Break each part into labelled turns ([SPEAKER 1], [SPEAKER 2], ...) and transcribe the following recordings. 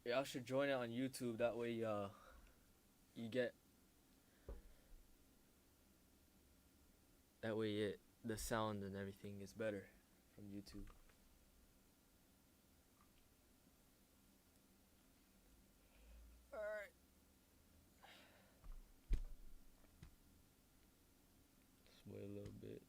[SPEAKER 1] Y'all should join it on YouTube. That way, you get that way the sound and everything is better from YouTube. All right. Just wait a little bit.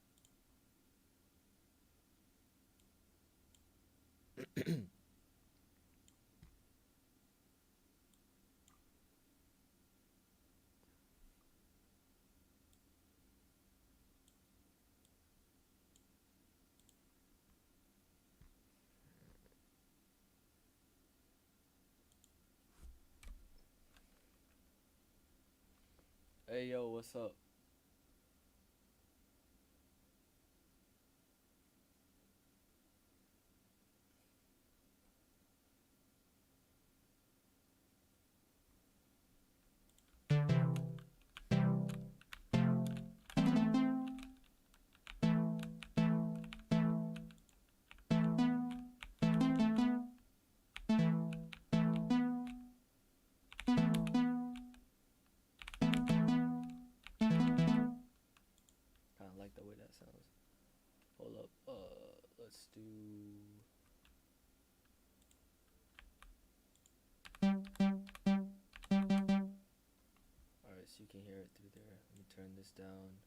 [SPEAKER 1] Hey yo, what's up? Kind of like the way that sounds. Hold up. Let's do. All right, so you can hear it through there. Let me turn this down.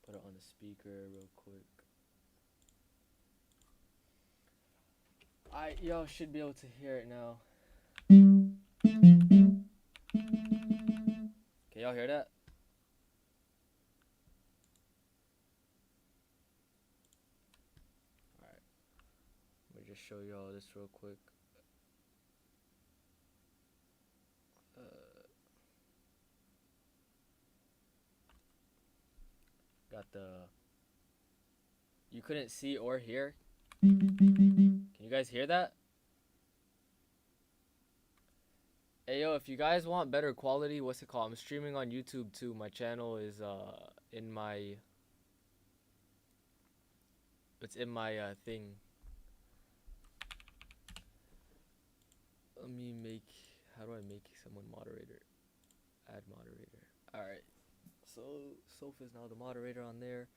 [SPEAKER 1] Put it on the speaker real quick. Y'all should be able to hear it now. Can y'all hear that? Alright. Let me just show y'all this real quick. Got the. You couldn't see or hear? Can you guys hear that? Hey yo, if you guys want better quality, what's it called? I'm streaming on YouTube too. My channel is in my thing. Let me make, how do I make someone moderator? Add moderator. Alright. So Sofa's now the moderator on there.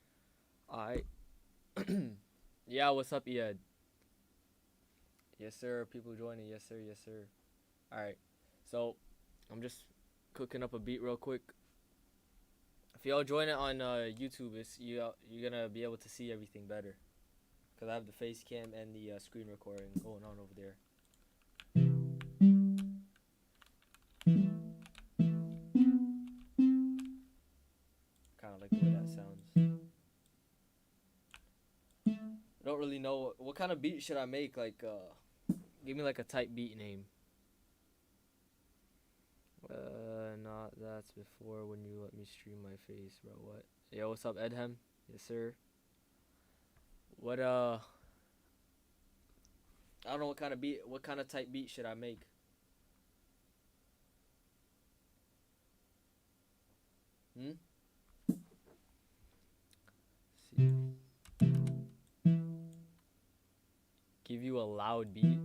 [SPEAKER 1] Alright. Yeah, what's up, Ed? Yes sir, people joining. Yes sir, yes sir. Alright. So I'm just cooking up a beat real quick. If y'all join it on YouTube, you're gonna be able to see everything better. Cause I have the face cam and the screen recording going on over there. Kind of like the way that sounds. I don't really know what kind of beat should I make. Like, give me like a type beat name. Not that's before when you let me stream my face, bro. What? Yo, what's up, Edhem? Yes, sir. What I don't know what kind of type beat should I make? See. Give you a loud beat.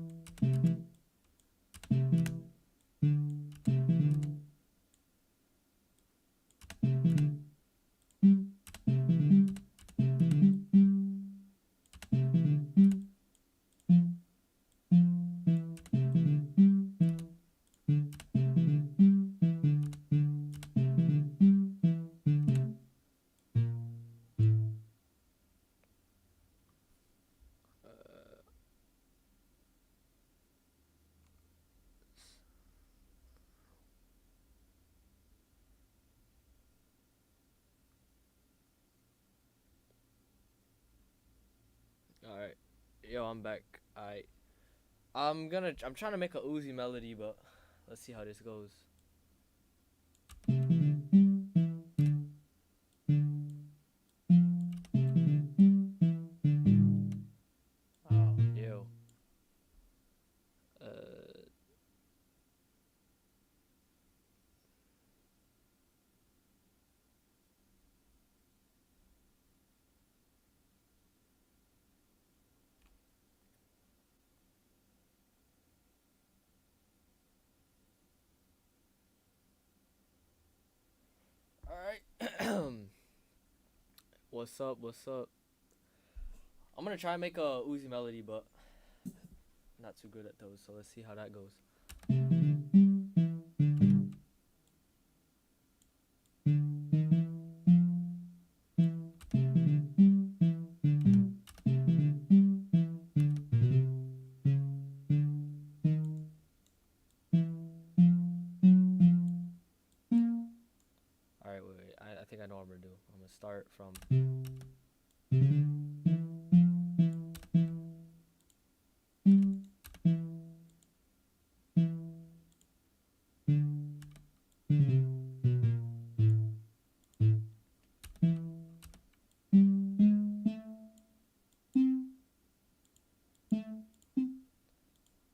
[SPEAKER 1] Alright. Yo, I'm back. I'm trying to make a Uzi melody, but let's see how this goes. Oh, ew. What's up? What's up? I'm gonna try and make a Uzi melody, but not too good at those. So let's see how that goes. All right, wait. I think I know what I'm gonna do. I'm gonna start from.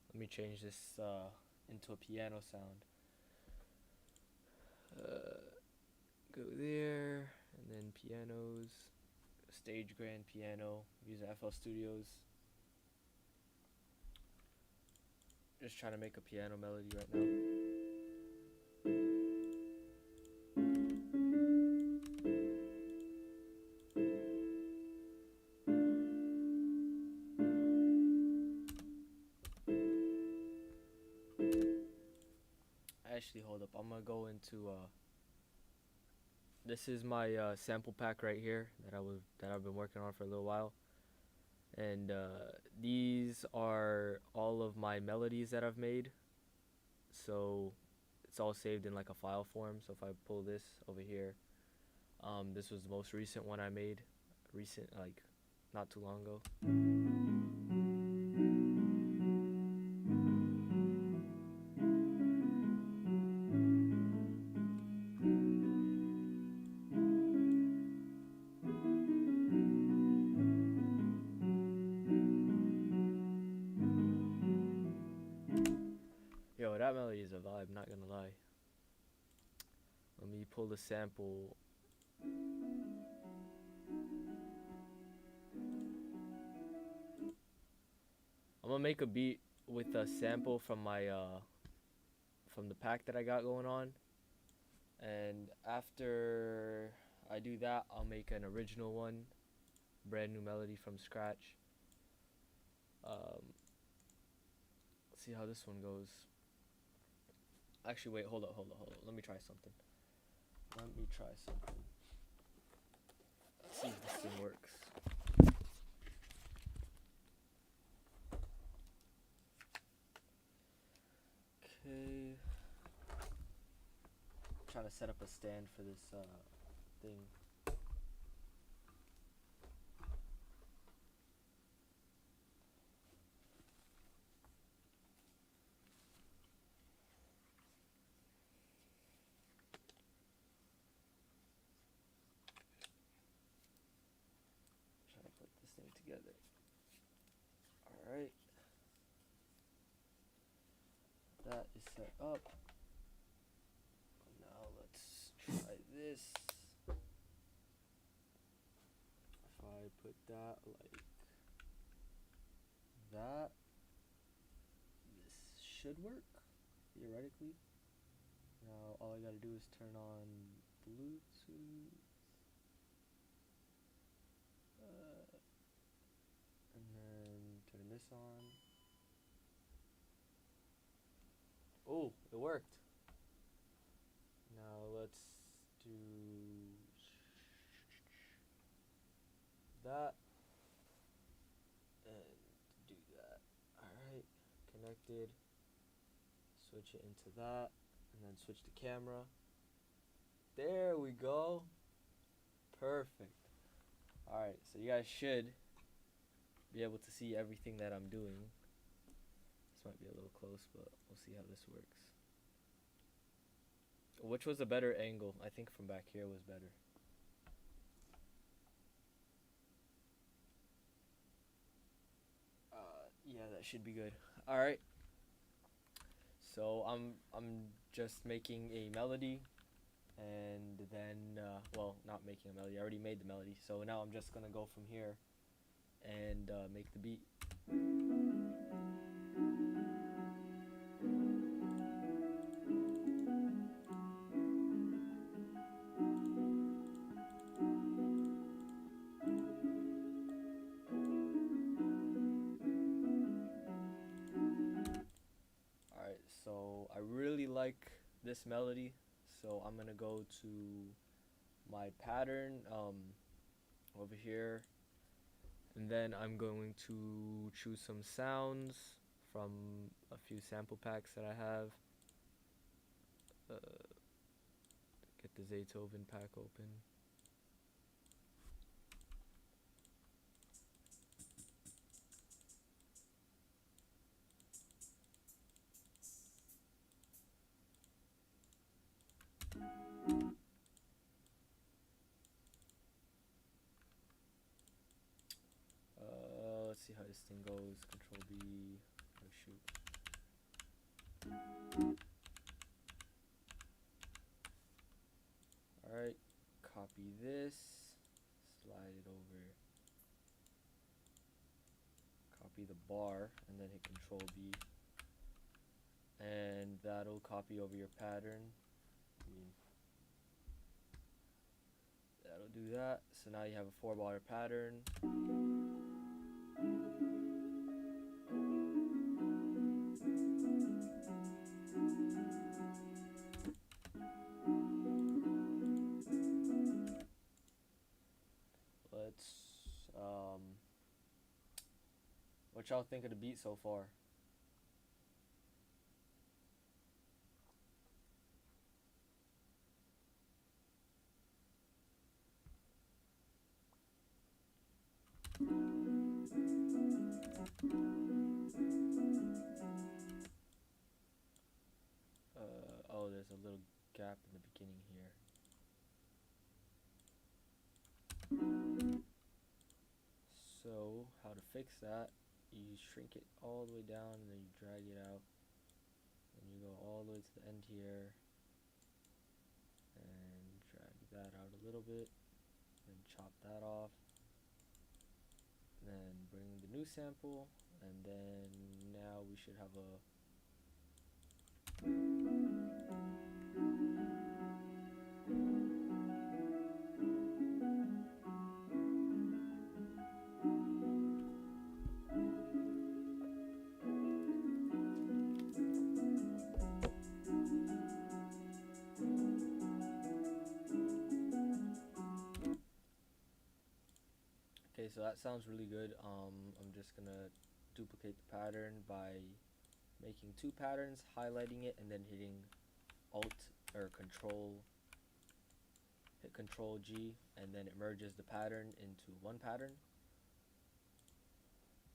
[SPEAKER 1] Let me change this into a piano sound. Go there, and then pianos, stage grand piano, using FL Studios. Just trying to make a piano melody right now. Actually, hold up. I'm gonna go into this is my sample pack right here that I've been working on for a little while, and these are all of my melodies that I've made. So it's all saved in like a file form. So if I pull this over here, this was the most recent one I made, like not too long ago. Yo, that melody is a vibe, not gonna lie. Let me pull the sample. I'm gonna make a beat with a sample from my from the pack that I got going on, and after I do that, I'll make an original one, brand new melody from scratch. Let's see how this one goes. Actually, wait, hold up. Let me try something. Let's see if this thing works. Okay. Trying to set up a stand for this thing. Trying to put this thing together. All right. That is set up. Now let's try this. If I put that like that, this should work, theoretically. Now all I gotta do is turn on Bluetooth. And then turn this on. Oh, it worked. Now let's do that and do that. Alright, connected. Switch it into that and then switch the camera. There we go. Perfect. Alright, so you guys should be able to see everything that I'm doing. This might be a little close, but we'll see how this works. Which was a better angle? I think from back here was better. Yeah, that should be good. All right. So I'm just making a melody, and then well, not making a melody. I already made the melody. So now I'm just gonna go from here and make the beat. really like this melody, so I'm gonna go to my pattern over here, and then I'm going to choose some sounds from a few sample packs that I have. Get the Zaytoven pack open. Let's see how this thing goes. Control B. Oh shoot. Alright, copy this, slide it over, copy the bar, and then hit Control B. And that'll copy over your pattern. That'll do that. So now you have a 4-bar pattern. What y'all think of the beat so far? Oh, there's a little gap in the beginning here. So, how to fix that? You shrink it all the way down and then you drag it out. And you go all the way to the end here. And drag that out a little bit. Then chop that off. Then bring the new sample. And then now we should have a Okay, so that sounds really good. I'm just gonna duplicate the pattern by making 2 patterns, highlighting it, and then hitting Alt or hit Control G, and then it merges the pattern into one pattern.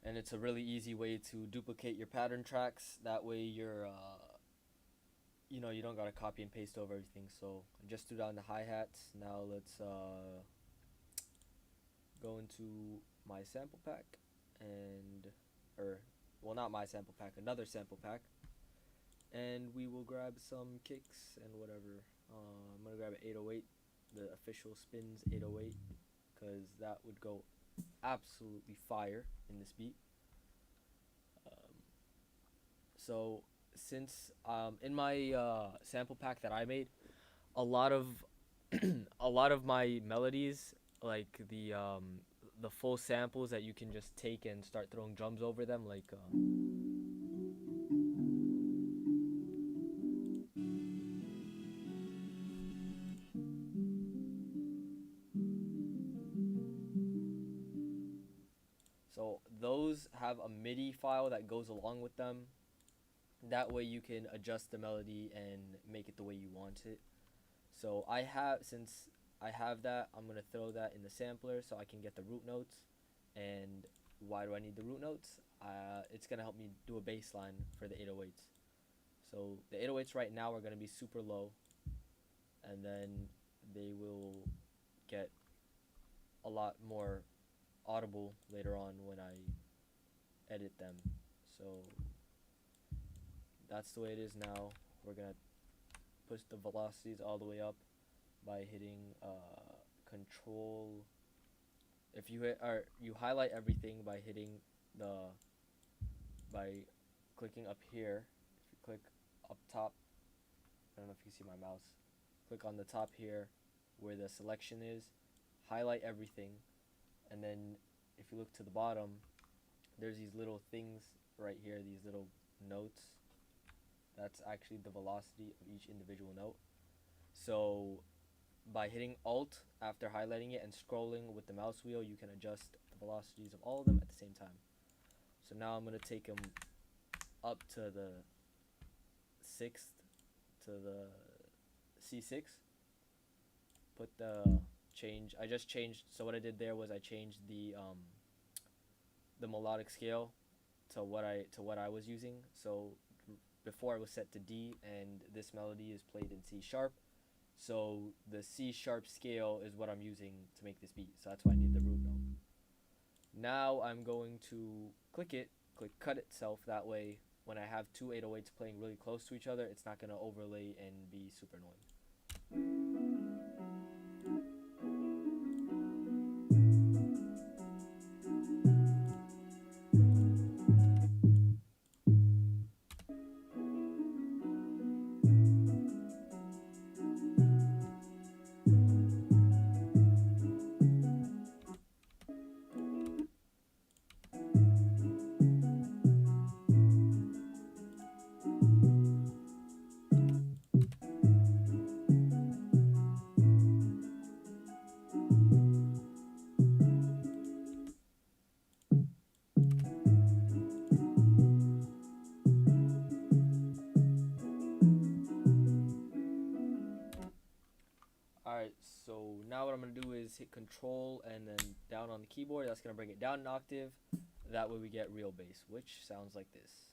[SPEAKER 1] And it's a really easy way to duplicate your pattern tracks. That way you're, you know, you don't gotta copy and paste over everything. So I just threw down the hi-hats. Now let's go into my sample pack well, not my sample pack, another sample pack, and we will grab some kicks and whatever. I'm gonna grab an 808, the official Spins 808, because that would go absolutely fire in this beat. So since in my sample pack that I made, a lot of a lot of my melodies, like the full samples that you can just take and start throwing drums over them, like so those have a MIDI file that goes along with them. That way you can adjust the melody and make it the way you want it. So since I have that, I'm gonna throw that in the sampler so I can get the root notes. And why do I need the root notes? It's gonna help me do a bass line for the 808s. So the 808s right now are gonna be super low, and then they will get a lot more audible later on when I edit them. So that's the way it is now. We're gonna push the velocities all the way up by hitting Control. If you you highlight everything by hitting by clicking up here. If you click up top, I don't know if you can see my mouse. Click on the top here where the selection is, highlight everything, and then if you look to the bottom, there's these little things right here, these little notes. That's actually the velocity of each individual note. So by hitting Alt after highlighting it and scrolling with the mouse wheel, you can adjust the velocities of all of them at the same time. So now I'm going to take them up to the 6th, to the C6. Put the change, I just changed, so what I did there was I changed the melodic scale to what I was using. So before it was set to D, and this melody is played in C sharp. So the C sharp scale is what I'm using to make this beat. So that's why I need the root note. Now I'm going to click cut itself. That way, when I have two 808s playing really close to each other, it's not going to overlay and be super annoying. Alright, so now what I'm going to do is hit Control and then down on the keyboard. That's going to bring it down an octave. That way we get real bass, which sounds like this.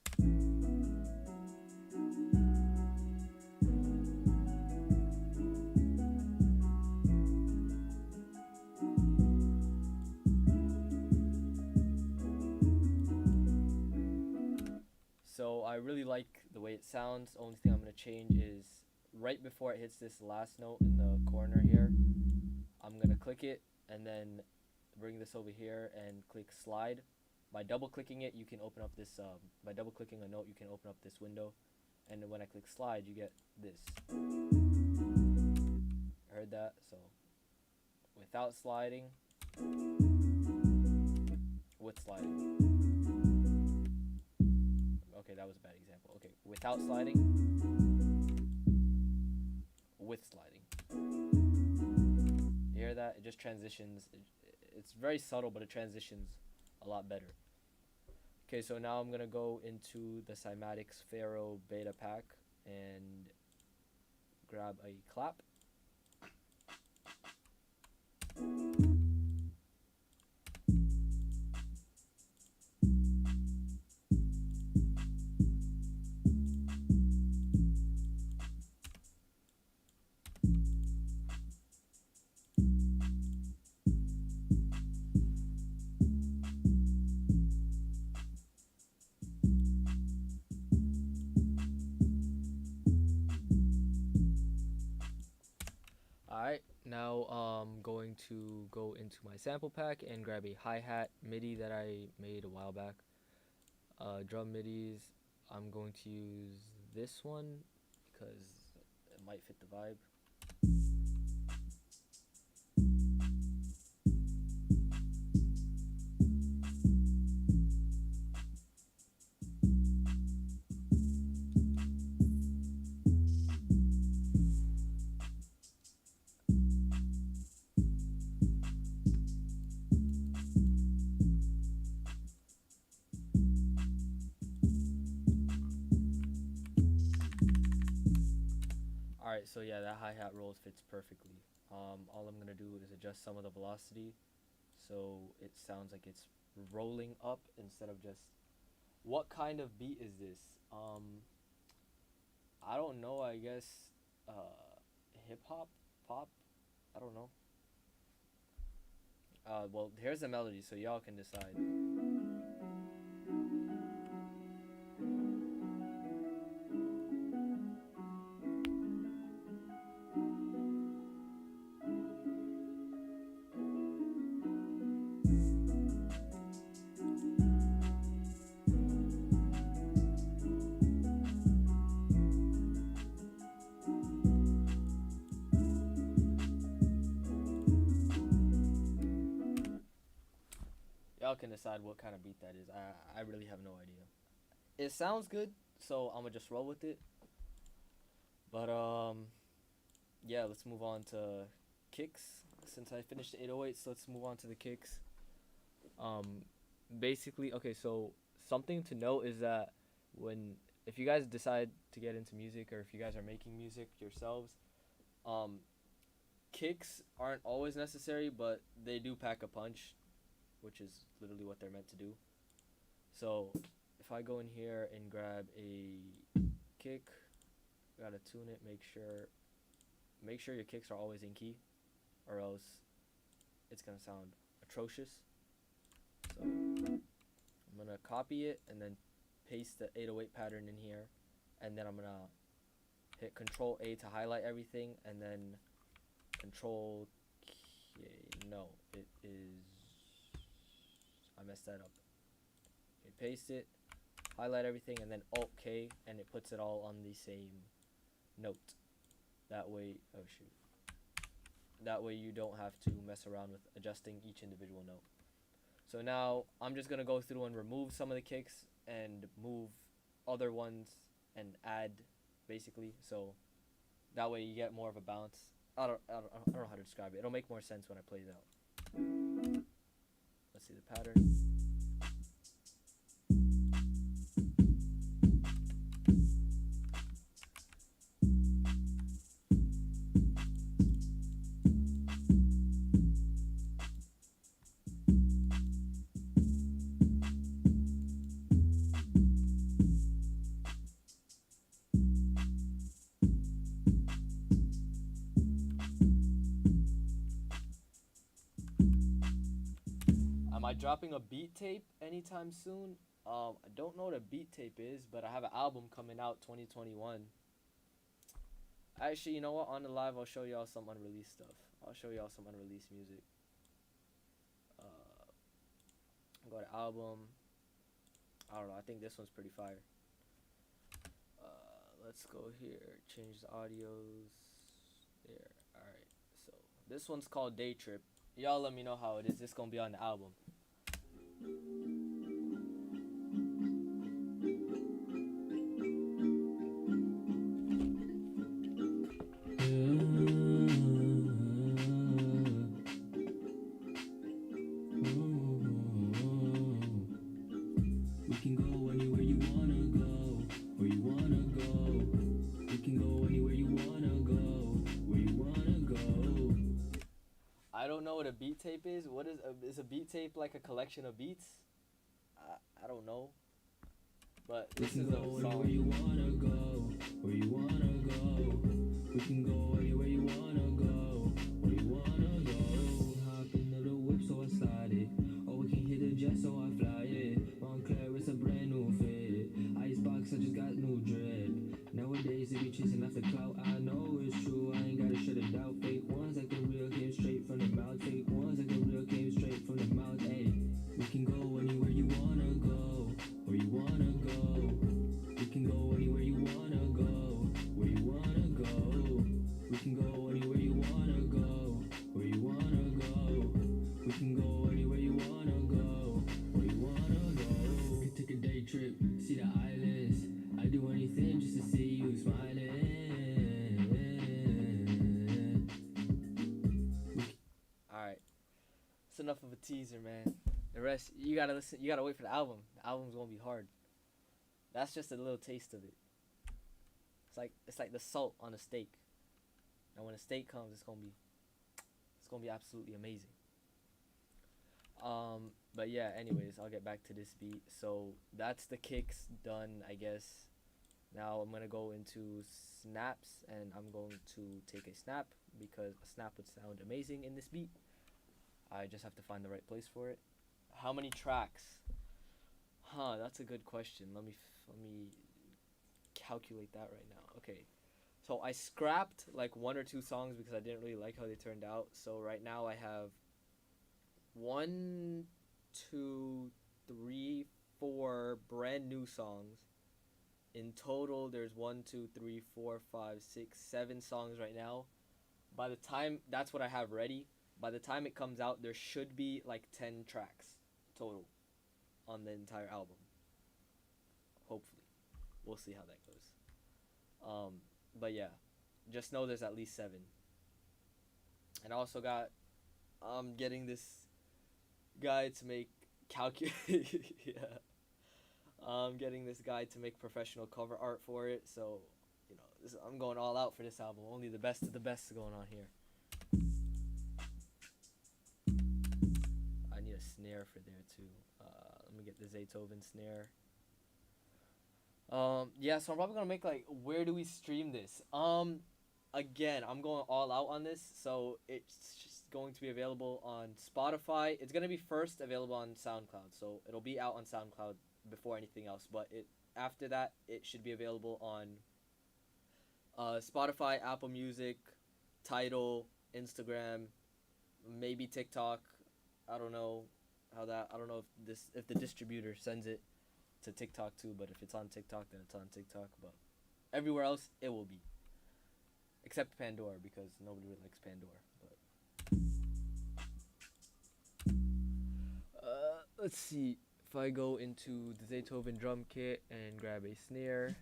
[SPEAKER 1] So I really like the way it sounds. The only thing I'm going to change is right before it hits this last note in the corner here, I'm going to click it and then bring this over here and click slide. By double clicking it, you can open up this, by double clicking a note, you can open up this window. And then when I click slide, you get this. Heard that? So without sliding, with sliding. Okay, that was a bad example. Okay, without sliding, with sliding. You hear that? It just transitions. It's very subtle, but it transitions a lot better. Okay, so now I'm going to go into the Cymatics Pharaoh beta pack and grab a clap. Alright, now I'm going to go into my sample pack and grab a hi-hat MIDI that I made a while back. Drum MIDIs, I'm going to use this one because it might fit the vibe. Alright, so yeah, that hi-hat roll fits perfectly. All I'm going to do is adjust some of the velocity so it sounds like it's rolling up instead of just... What kind of beat is this? I don't know, I guess hip-hop? Pop? I don't know. Well, here's the melody, so y'all can decide. Y'all can decide what kind of beat that is. I really have no idea. It sounds good, so I'm gonna just roll with it. But yeah, let's move on to kicks. Since I finished the 808s, let's move on to the kicks. Um, Basically, okay, so something to note is that when if you guys decide to get into music or if you guys are making music yourselves, um, kicks aren't always necessary, but they do pack a punch, which is literally what they're meant to do. So if I go in here and grab a kick, gotta tune it, make sure your kicks are always in key, or else it's gonna sound atrocious. So I'm gonna copy it and then paste the 808 pattern in here, and then I'm gonna hit Control A to highlight everything, and then Control K. No, it is. I messed that up. Okay, paste it, highlight everything, and then Alt K, and it puts it all on the same note. That way, oh shoot. That way you don't have to mess around with adjusting each individual note. So now I'm just gonna go through and remove some of the kicks and move other ones and add, basically. So that way you get more of a balance. I don't know how to describe it. It'll make more sense when I play it out. Let's see the pattern. Am I dropping a beat tape anytime soon? I don't know what a beat tape is, but I have an album coming out 2021. Actually, you know what? On the live, I'll show y'all some unreleased stuff. I'll show y'all some unreleased music. Go to album. I don't know. I think this one's pretty fire. Let's go here. Change the audios. There. Alright. So, this one's called Day Trip. Y'all let me know how it is. This gonna be on the album. I don't know what a beat tape is. What is a beat tape like a collection of beats? I don't know. But this is a song. Where you wanna go, where you wanna go. We can go anywhere you wanna go, where you wanna go. Hop into the whip so I slide it. Or we can hit the jet so I fly it. Montclair, it's a brand new fit. Icebox, I just got new drip. Nowadays they be chasing after clout. I know it's true, I ain't gotta shut it out. Fake ones like the real came straight from the mouth. Fake ones like the real came straight from the mouth. Hey, we can go anywhere you wanna go, where you wanna go. We can go anywhere you wanna go, where you wanna go. We can go anywhere you wanna go, where you wanna go. We can go anywhere you wanna go, where you wanna go. We can take a day trip, see the islands. I'd do anything just to see you smiling. Alright. It's enough of a teaser, man. The rest, you gotta listen. You gotta wait for the album. The album's gonna be hard. That's just a little taste of it. It's like the salt on a steak. And when a steak comes, it's gonna be absolutely amazing. But yeah. Anyways, I'll get back to this beat. So that's the kicks done, I guess. Now I'm gonna go into snaps, and I'm going to take a snap because a snap would sound amazing in this beat. I just have to find the right place for it. How many tracks? That's a good question. Let me calculate that right now. Okay, so I scrapped like one or two songs because I didn't really like how they turned out. So right now I have 1, 2, 3, 4 brand new songs. In total, there's 1, 2, 3, 4, 5, 6, 7 songs right now. By the time that's what I have ready. By the time it comes out, there should be like 10 tracks total on the entire album. Hopefully. We'll see how that goes. But yeah, just know there's at least 7. And I also got getting this guy to make yeah. I'm getting this guy to make professional cover art for it, so I'm going all out for this album. Only the best of the best going on here. I need a snare for there too. Let me get the Zaytoven snare. Yeah, so I'm probably gonna make like, where do we stream this? Again, I'm going all out on this, so it's just going to be available on Spotify. It's gonna be first available on SoundCloud, so it'll be out on SoundCloud before anything else. But after that, it should be available on Spotify, Apple Music, Tidal, Instagram, maybe TikTok. I don't know I don't know if the distributor sends it to TikTok too, but if it's on TikTok, then it's on TikTok. But everywhere else, it will be, except Pandora, because nobody really likes Pandora. But let's see if I go into the Zaytoven drum kit and grab a snare.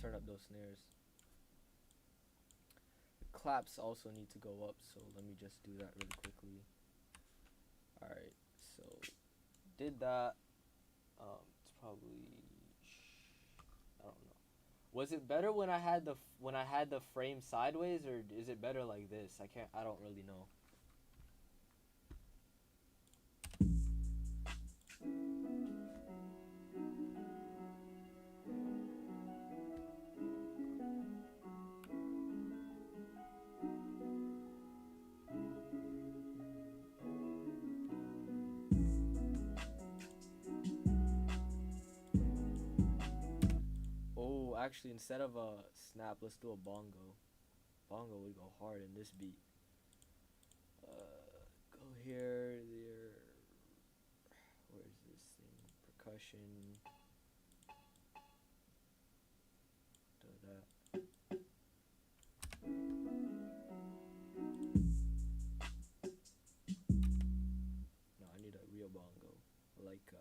[SPEAKER 1] Turn up those snares. The claps also need to go up, so let me just do that really quickly. Alright, so did that. It's probably, I don't know. Was it better when I had the frame sideways, or is it better like this? I don't really know. Actually, instead of a snap, let's do a bongo. Bongo would go hard in this beat. Go here, there. Where's this thing? Percussion. Do that. No, I need a real bongo. Like,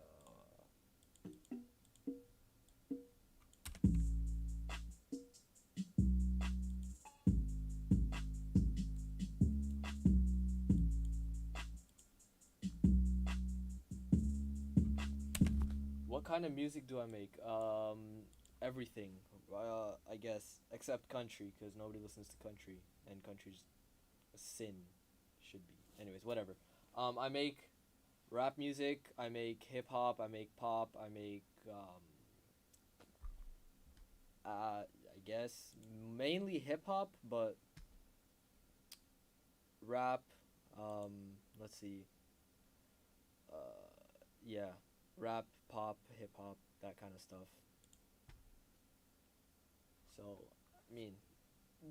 [SPEAKER 1] what kind of music do I make? Everything. I guess, except country, because nobody listens to country, and country's a sin. Should be. Anyways, whatever. I make rap music. I make hip hop. I make pop. I make I guess mainly hip hop, but rap. Let's see. Yeah, rap, pop, hip hop, that kind of stuff. So, I mean,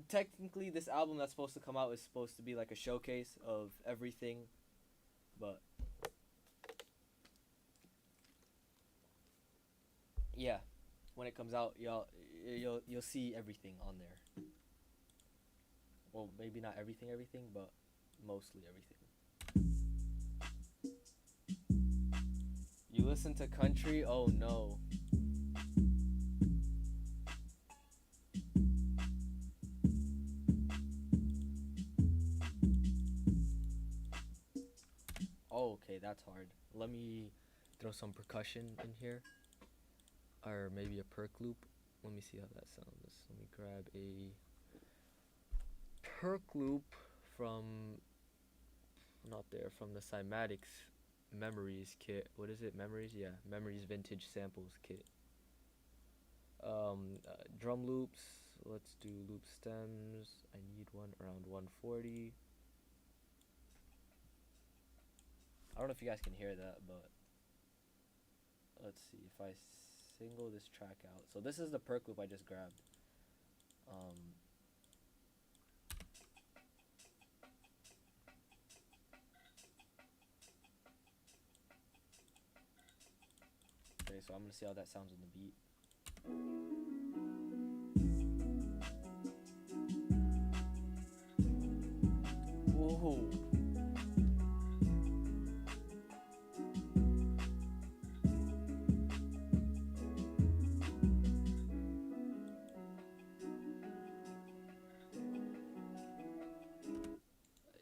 [SPEAKER 1] technically, this album that's supposed to come out is supposed to be like a showcase of everything, but yeah, when it comes out, you'll see everything on there. Well, maybe not everything, but mostly everything. You listen to country? Oh no. Oh, okay, that's hard. Let me throw some percussion in here. Or maybe a perk loop. Let me see how that sounds. Let me grab a perk loop from from the Cymatics Memories kit. What is it? Memories? Yeah, Memories Vintage Samples kit. Drum loops. Let's do loop stems. I need one around 140. I don't know if you guys can hear that, but let's see if I single this track out. So this is the perk loop I just grabbed. Okay, so I'm gonna see how that sounds on the beat. Whoa.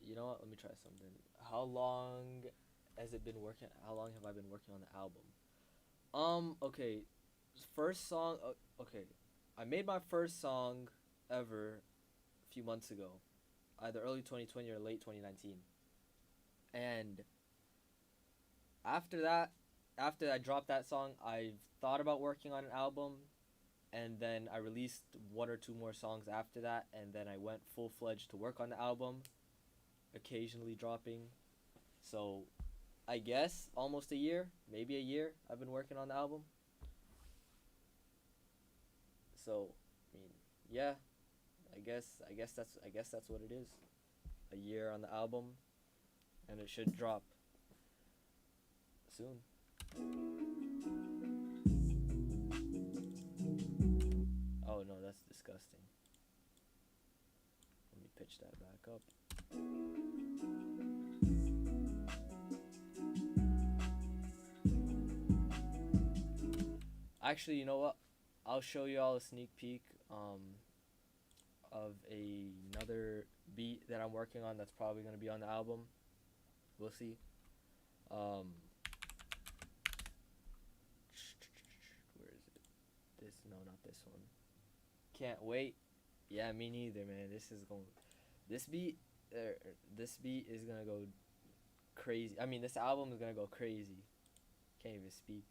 [SPEAKER 1] You know what? Let me try something. How long has it been working? How long have I been working on the album? Okay. First song. Okay. I made my first song ever a few months ago, either early 2020 or late 2019. And after that, after I dropped that song, I thought about working on an album, and then I released one or two more songs after that, and then I went full fledged to work on the album, occasionally dropping. So I guess almost a year, maybe a year, I've been working on the album. So, I mean, yeah, I guess that's what it is. A year on the album, and it should drop soon. Oh no, that's disgusting. Let me pitch that back up. Actually, you know what? I'll show you all a sneak peek of another beat that I'm working on that's probably gonna be on the album. We'll see. Um, where is it? This no, not this one. Can't wait. Yeah, me neither, man. This beat, this beat is gonna go crazy. I mean, this album is gonna go crazy. Can't even speak.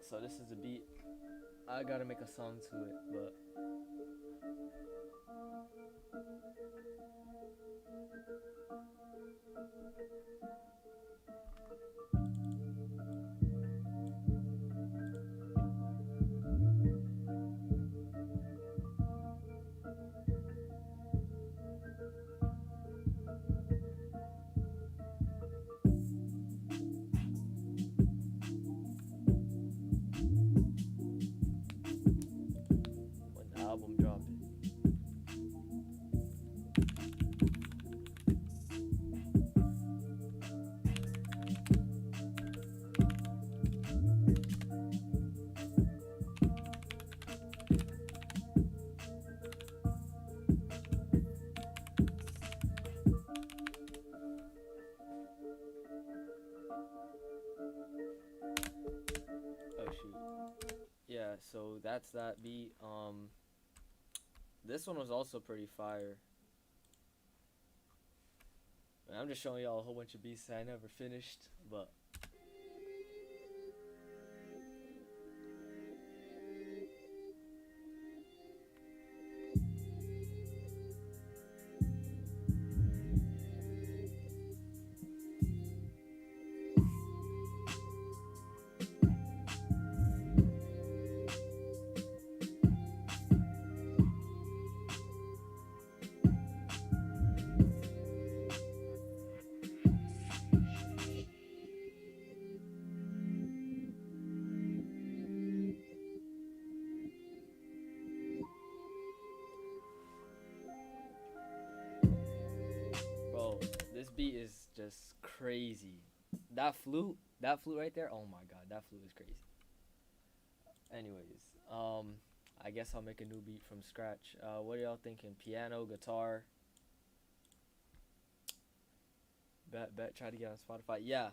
[SPEAKER 1] So this is the beat. I gotta make a song to it, but when the album drop it. Oh shoot. Yeah, so that's that beat. This one was also pretty fire. And I'm just showing y'all a whole bunch of beats that I never finished, but bro, this beat is just crazy. That flute right there. Oh my god, that flute is crazy. Anyways, I guess I'll make a new beat from scratch. What are y'all thinking? Piano, guitar? Bet. Try to get on Spotify. Yeah,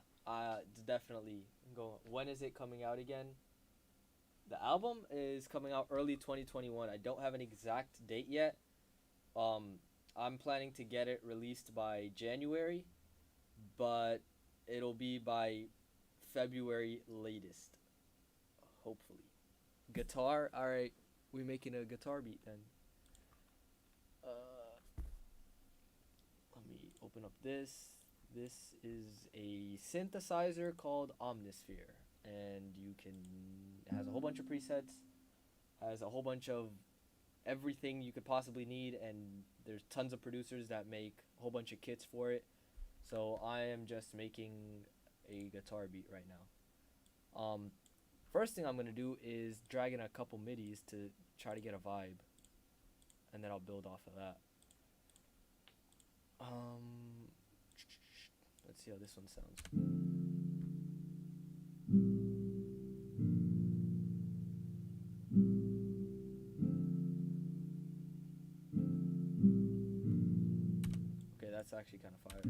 [SPEAKER 1] definitely go. When is it coming out again? The album is coming out early 2021. I don't have an exact date yet. Um, I'm planning to get it released by January, but it'll be by February latest, hopefully. Guitar, all right. We making a guitar beat then. Let me open up this. This is a synthesizer called Omnisphere, and you can. It has a whole bunch of presets. Has a whole bunch of everything you could possibly need, and there's tons of producers that make a whole bunch of kits for it. So I am just making a guitar beat right now. First thing I'm gonna do is drag in a couple midis to try to get a vibe, and then I'll build off of that. Let's see how this one sounds. Okay, that's actually kind of fire.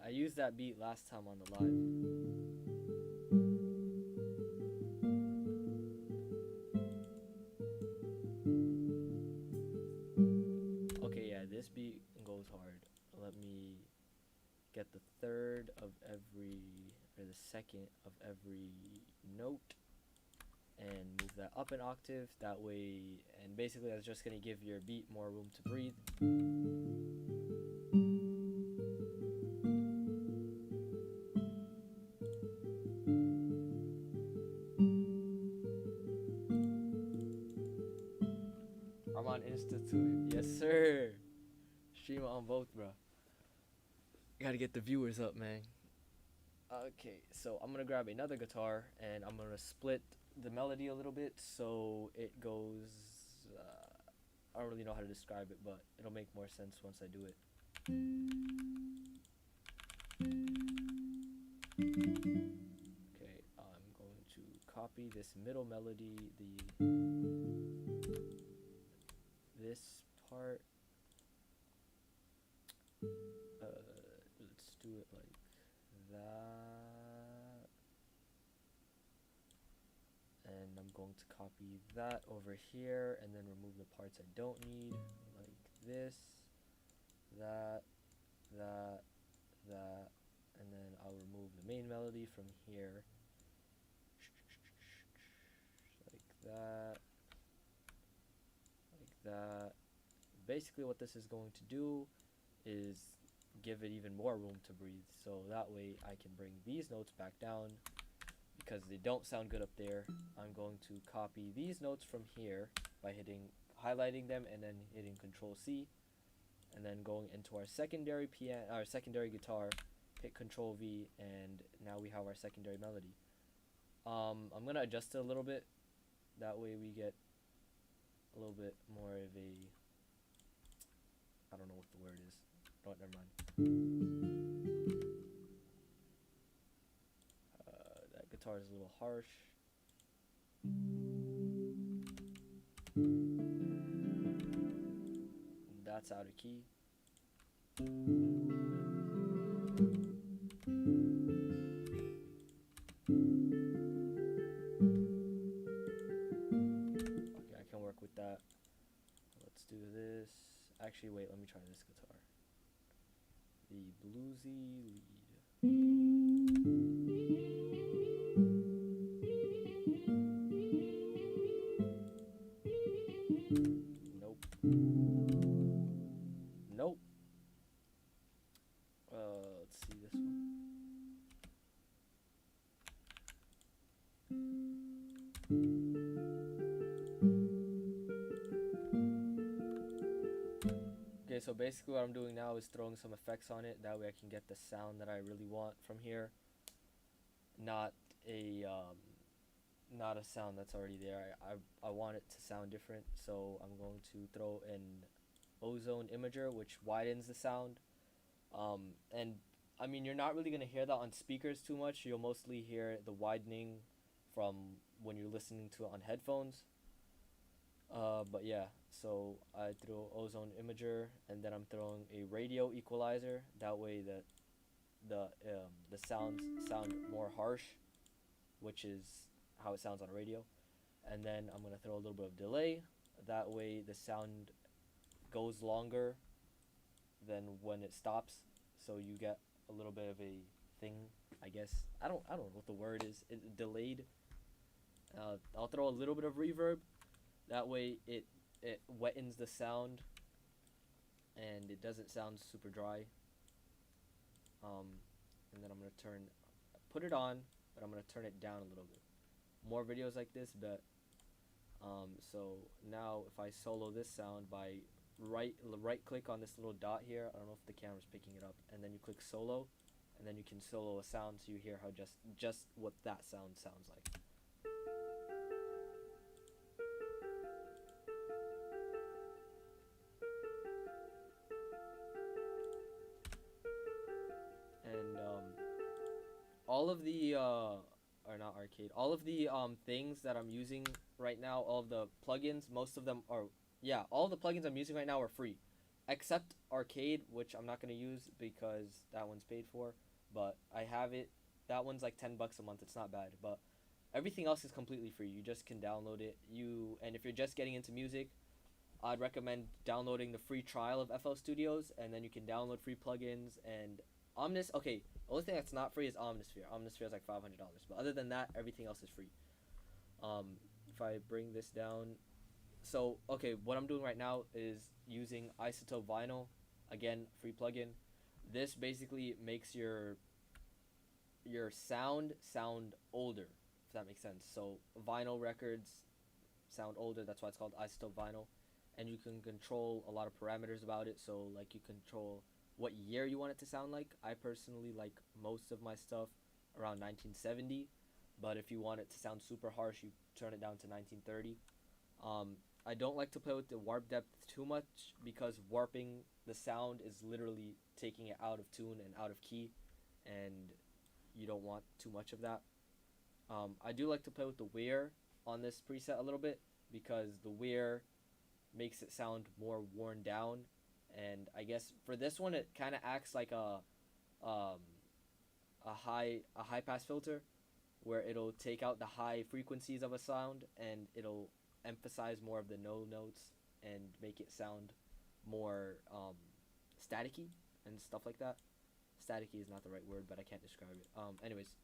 [SPEAKER 1] I used that beat last time on the live. Okay, yeah, this beat goes hard. Let me get the third of every, or the second of every note, and move that up an octave. That way, and basically that's just gonna give your beat more room to breathe. I'm on Institute. Yes, sir. Stream on both, bro. Gotta get the viewers up, man. Okay, so I'm gonna grab another guitar and I'm gonna split the melody a little bit so it goes. I don't really know how to describe it, but it'll make more sense once I do it. Okay, I'm going to copy this middle melody, this part. Let's do it like that, and I'm going to copy that over here and then remove the parts I don't need, like this, that, and then I'll remove the main melody from here, like that. Basically what this is going to do is give it even more room to breathe, so that way I can bring these notes back down because they don't sound good up there. I'm going to copy these notes from here by highlighting them and then hitting Control C, and then going into our secondary guitar, hit Control V, and now we have our secondary melody. I'm gonna adjust it a little bit, that way we get a little bit more of a, I don't know what the word is. Oh, never mind. That guitar is a little harsh. That's out of key. Okay, I can work with that. Let's do this. Actually, wait, let me try this guitar. The bluesy lead. Nope. Nope. Let's see this one. Okay, so basically what I'm doing now is throwing some effects on it. That way I can get the sound that I really want from here. Not a sound that's already there. I want it to sound different, so I'm going to throw an Ozone Imager, which widens the sound. And I mean, you're not really going to hear that on speakers too much. You'll mostly hear the widening from when you're listening to it on headphones. But yeah, so I threw Ozone Imager, and then I'm throwing a radio equalizer. That way that the sounds sound more harsh, which is how it sounds on radio. and then I'm gonna throw a little bit of delay. That way the sound goes longer than when it stops, so you get a little bit of a thing. I guess I don't know what the word is. It delayed. I'll throw a little bit of reverb. That way it wettens the sound and it doesn't sound super dry. And then I'm gonna put it on, but I'm gonna turn it down a little bit. More videos like this, but so now if I solo this sound by right click on this little dot here, I don't know if the camera's picking it up, and then you click solo, and then you can solo a sound so you hear how just what that sound sounds like. And all of the or not arcade, all of the things that I'm using right now, all of the plugins, most of them are, yeah, all the plugins I'm using right now are free, except arcade, which I'm not going to use because that one's paid for, but I have it. That one's like $10 a month. It's not bad, but everything else is completely free. You just can download it. And if you're just getting into music, I'd recommend downloading the free trial of FL Studios, and then you can download free plugins. And okay, the only thing that's not free is Omnisphere. Omnisphere is like $500, but other than that, everything else is free. If I bring this down, so okay, what I'm doing right now is using Isotope Vinyl, again, free plugin. This basically makes your sound older, if that makes sense. So vinyl records sound older. That's why it's called Isotope Vinyl, and you can control a lot of parameters about it. So like you control what year you want it to sound like. I personally like most of my stuff around 1970, but if you want it to sound super harsh, you turn it down to 1930. I don't like to play with the warp depth too much because warping the sound is literally taking it out of tune and out of key, and you don't want too much of that. I do like to play with the wear on this preset a little bit because the wear makes it sound more worn down, and I guess for this one it kind of acts like a high pass filter where it'll take out the high frequencies of a sound and it'll emphasize more of the no notes and make it sound more staticky and stuff like that. Staticky is not the right word, but I can't describe it. Anyways,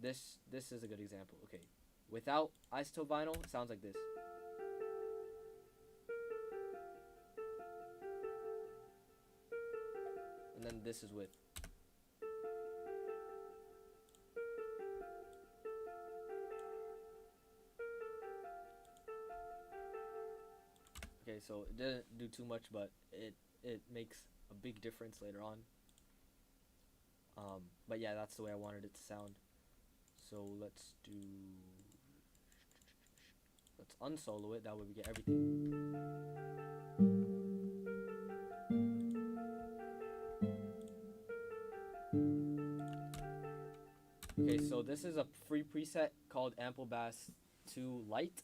[SPEAKER 1] this is a good example. Okay, without Isotope Vinyl, it sounds like this. And then this is with. Okay, so it didn't do too much, but it makes a big difference later on. But yeah, that's the way I wanted it to sound. So let's unsolo it, that way we get everything. Okay, so this is a free preset called Ample Bass 2 Lite.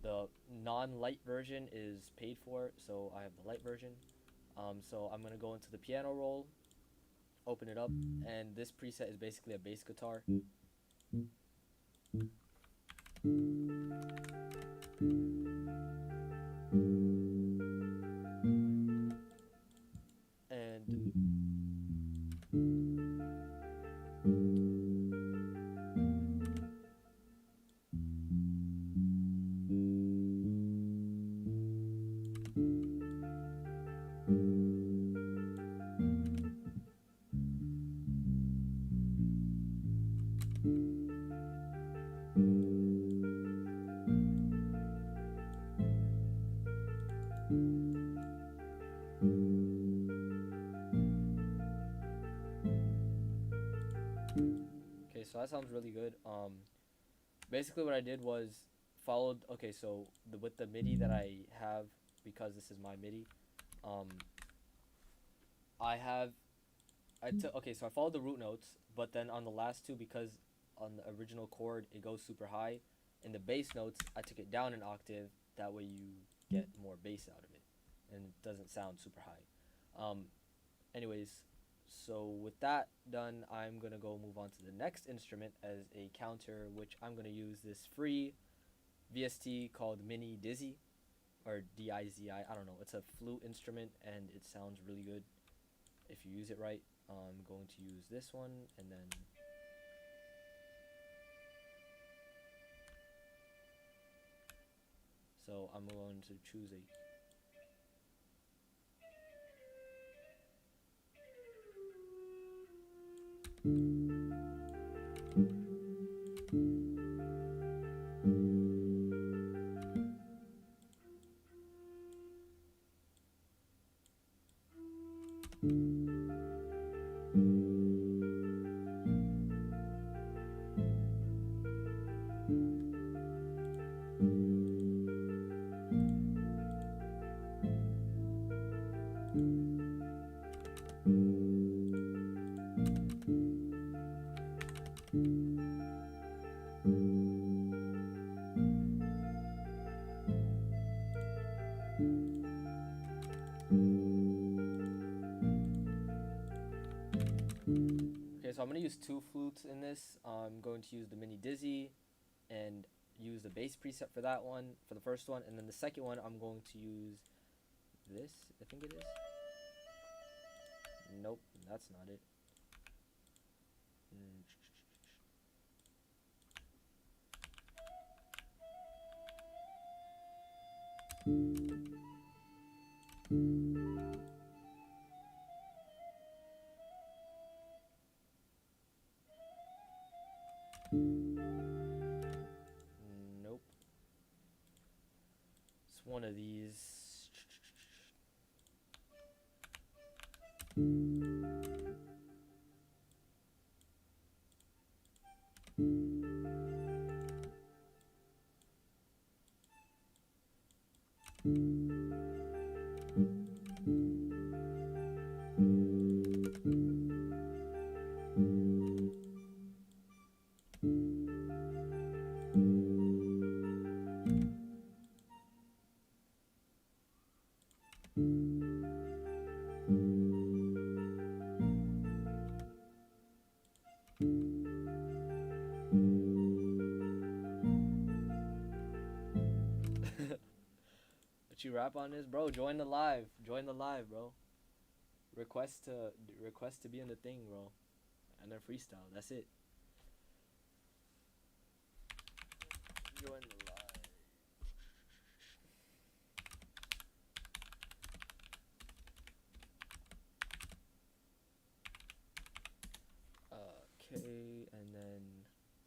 [SPEAKER 1] The non-light version is paid for, so I have the light version. So I'm gonna go into the piano roll, open it up, and this preset is basically a bass guitar. And okay, so that sounds really good. Basically what I did was followed. Okay, so with the MIDI that I have, because this is my MIDI, okay, so I followed the root notes, but then on the last two, because on the original chord it goes super high, in the bass notes I took it down an octave. That way you get more bass out of it, and it doesn't sound super high. Anyways, so with that done, I'm gonna go move on to the next instrument as a counter, which I'm gonna use this free VST called Mini Dizzy, or DIZI. I don't know. It's a flute instrument and it sounds really good if you use it right. I'm going to use this one and then. So I'm going to choose a. Okay, so I'm going to use two flutes in this. I'm going to use the Mini Dizzy and use the bass preset for that one, for the first one. And then the second one, I'm going to use this, I think it is. Nope, that's not it. Nope. It's one of these. But you rap on this, bro? Join the live. Join the live, bro. Request to be in the thing, bro. And then freestyle. That's it. Join the live. Okay, and then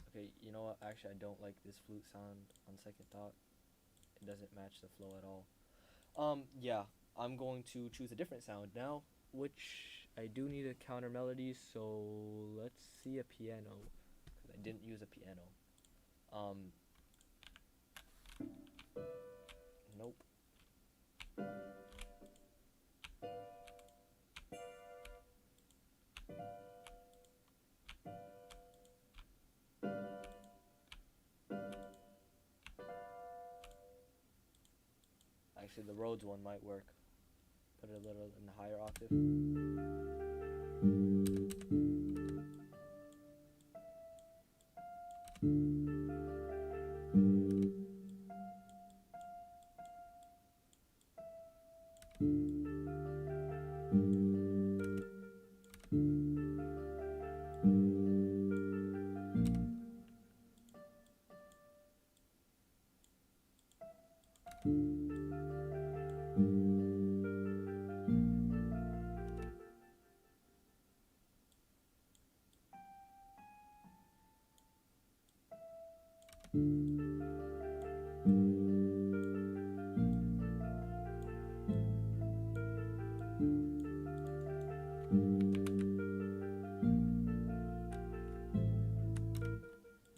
[SPEAKER 1] okay, you know what? Actually, I don't like this flute sound on second thought. It doesn't match the flow at all. Yeah, I'm going to choose a different sound now, which I do need a counter melody, so let's see a piano, because I didn't use a piano. Nope. Actually, the Rhodes one might work. Put it a little in the higher octave.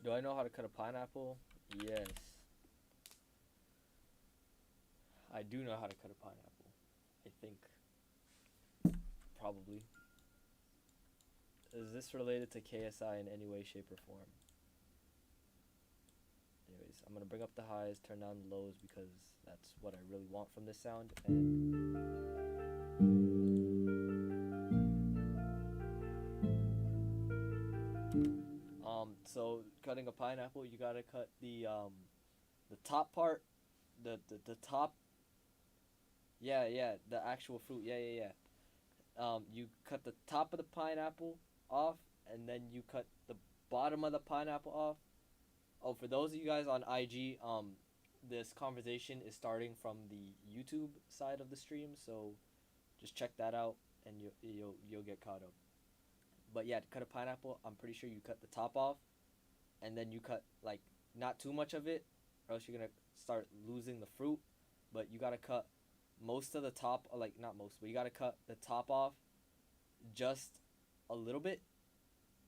[SPEAKER 1] Do I know how to cut a pineapple? Yes. I do know how to cut a pineapple. I think. Probably. Is this related to KSI in any way, shape, or form? Anyways, I'm gonna bring up the highs, turn down the lows, because that's what I really want from this sound. And so cutting a pineapple, you gotta cut the the top part, the top. Yeah, yeah, the actual fruit. Yeah, yeah, yeah. You cut the top of the pineapple off, and then you cut the bottom of the pineapple off. Oh, for those of you guys on IG, this conversation is starting from the YouTube side of the stream, so just check that out, and you'll get caught up. But yeah, to cut a pineapple, I'm pretty sure you cut the top off, and then you cut like not too much of it, or else you're gonna start losing the fruit. But you gotta cut most of the top, like not most, but you gotta cut the top off just a little bit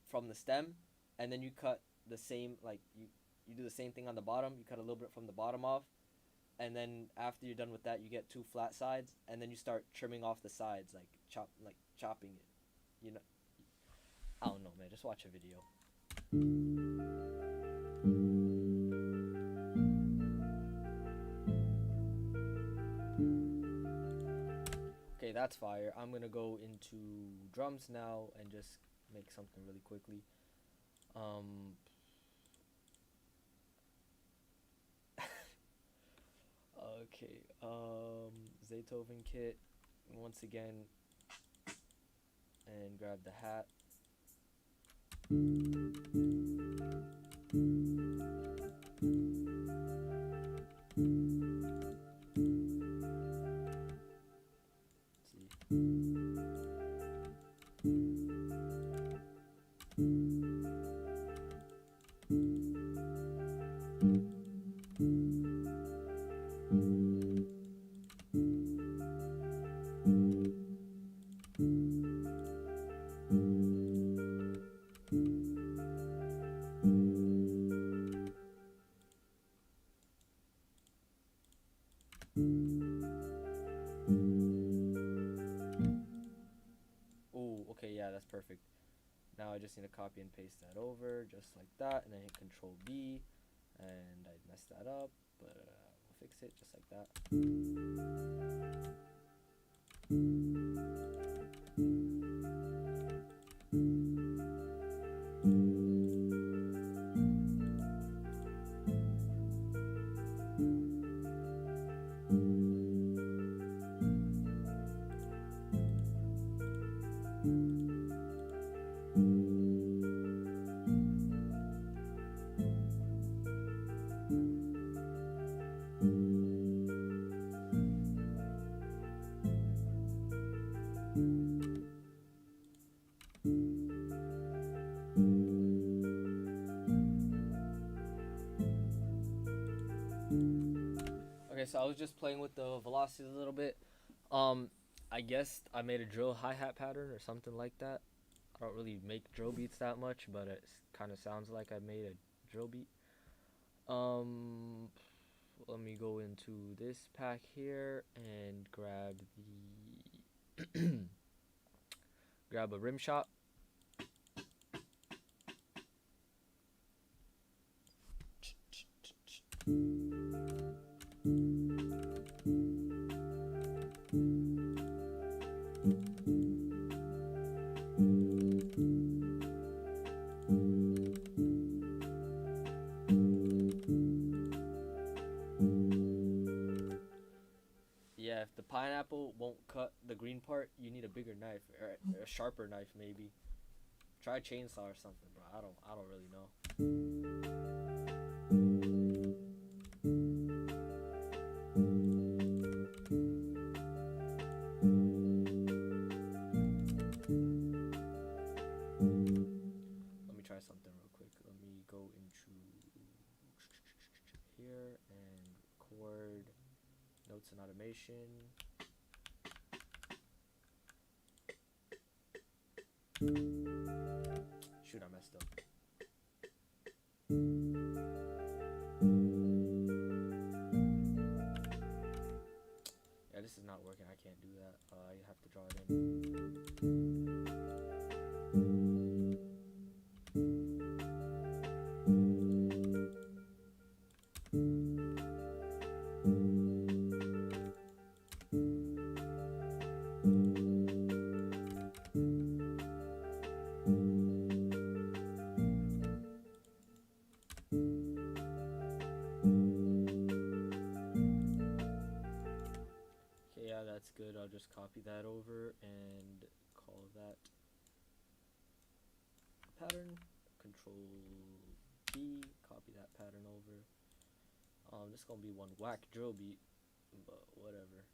[SPEAKER 1] from the stem, and then you cut the same like you do the same thing on the bottom. You cut a little bit from the bottom off, and then after you're done with that, you get two flat sides, and then you start trimming off the sides, like chopping it. You know, I don't know, man. Just watch a video. Okay, that's fire. I'm gonna go into drums now and just make something really quickly. Okay, Zaytoven kit once again, and grab the hat. Yeah, that's perfect. Now I just need to copy and paste that over just like that, and then hit Control B, and I messed that up, but we'll fix it just like that. Okay, so I was just playing with the velocity a little bit. I guess I made a drill hi-hat pattern or something like that. I don't really make drill beats that much, but it kind of sounds like I made a drill beat. Let me go into this pack here and grab the grab a rim shot. Yeah, if the pineapple won't cut the green part, you need a bigger knife or a sharper knife maybe. Try a chainsaw or something, bro. I don't really know. Let me try something real quick. Let me go into here and record notes and automation. Shoot, I messed up. Yeah, this is not working. I can't do that. I have to draw it in. good. I'll just copy that over and call that pattern. Control B, copy that pattern over. This is gonna be one whack drill beat, but whatever.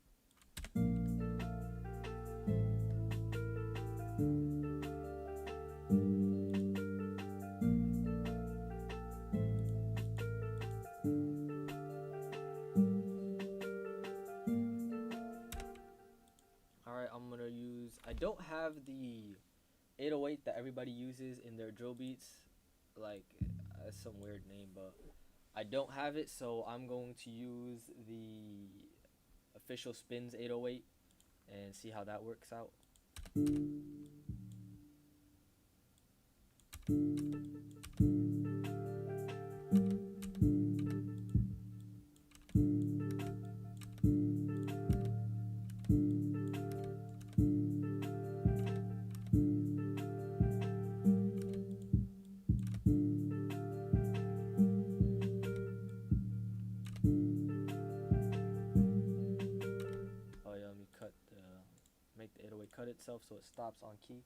[SPEAKER 1] I don't have the 808 that everybody uses in their drill beats, like some weird name, but I don't have it, so I'm going to use the official Spins 808 and see how that works out. Make the 808 cut itself so it stops on key.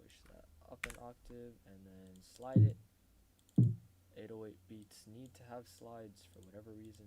[SPEAKER 1] Push that up an octave and then slide it. 808 beats need to have slides for whatever reason.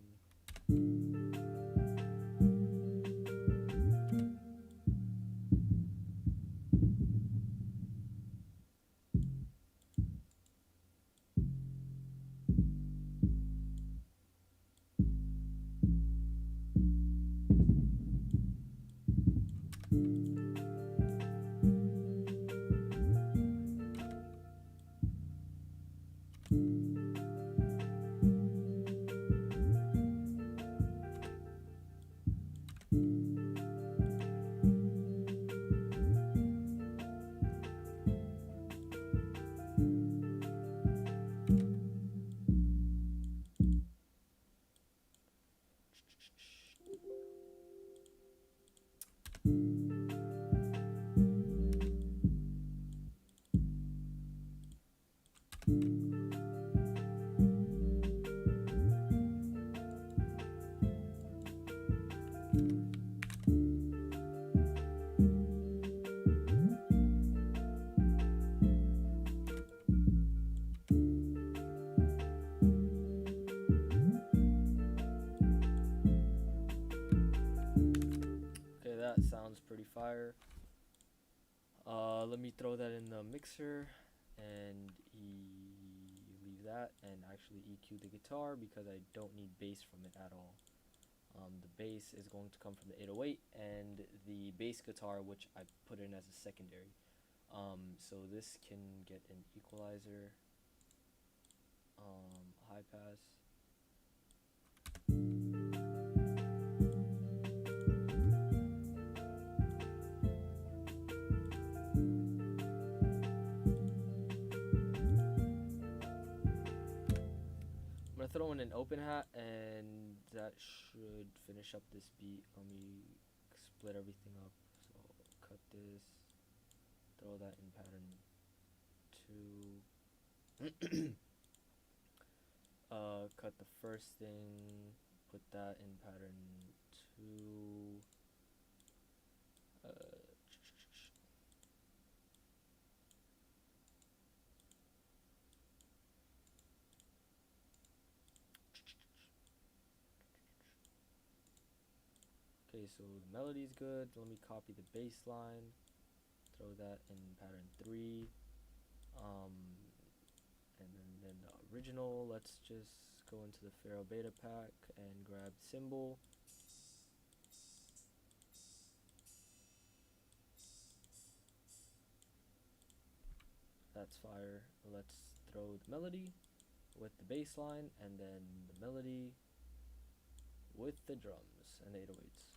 [SPEAKER 1] Sounds pretty fire. Let me throw that in the mixer and leave that and actually EQ the guitar because I don't need bass from it at all. The bass is going to come from the 808 and the bass guitar, which I put in as a secondary. So this can get an equalizer, high pass. Throw in an open hat and that should finish up this beat. Let me split everything up. So cut this, throw that in pattern 2. Cut the first thing, put that in pattern 2. Okay, so the melody is good. Let me copy the bass line, throw that in pattern 3, and then the original. Let's just go into the Pharaoh Beta pack and grab cymbal. That's fire. Let's throw the melody with the bass line, and then the melody with the drums and the 808s.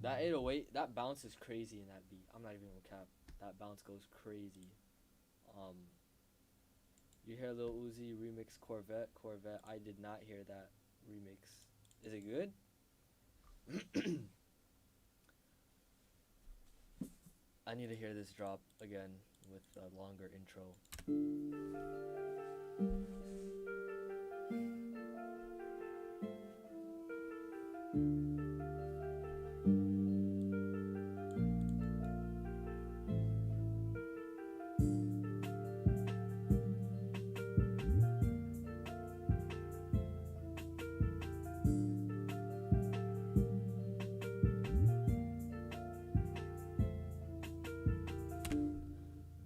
[SPEAKER 1] That 808, that bounce is crazy in that beat. I'm not even gonna cap. That bounce goes crazy. You hear Lil Uzi remix Corvette. I did not hear that remix. Is it good? I need to hear this drop again with a longer intro.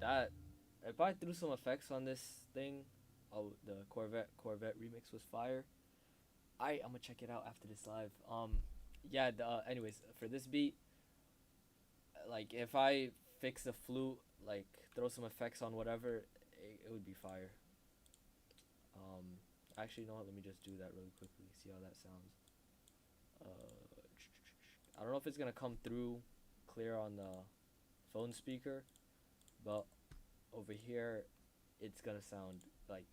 [SPEAKER 1] That, if I threw some effects on this thing, oh, the Corvette remix was fire. I'm gonna check it out after this live. Yeah. Anyways, for this beat, like if I fix the flute, like throw some effects on whatever, it would be fire. Actually, you know what? Let me just do that really quickly. See how that sounds. I don't know if it's gonna come through clear on the phone speaker, but over here, it's gonna sound like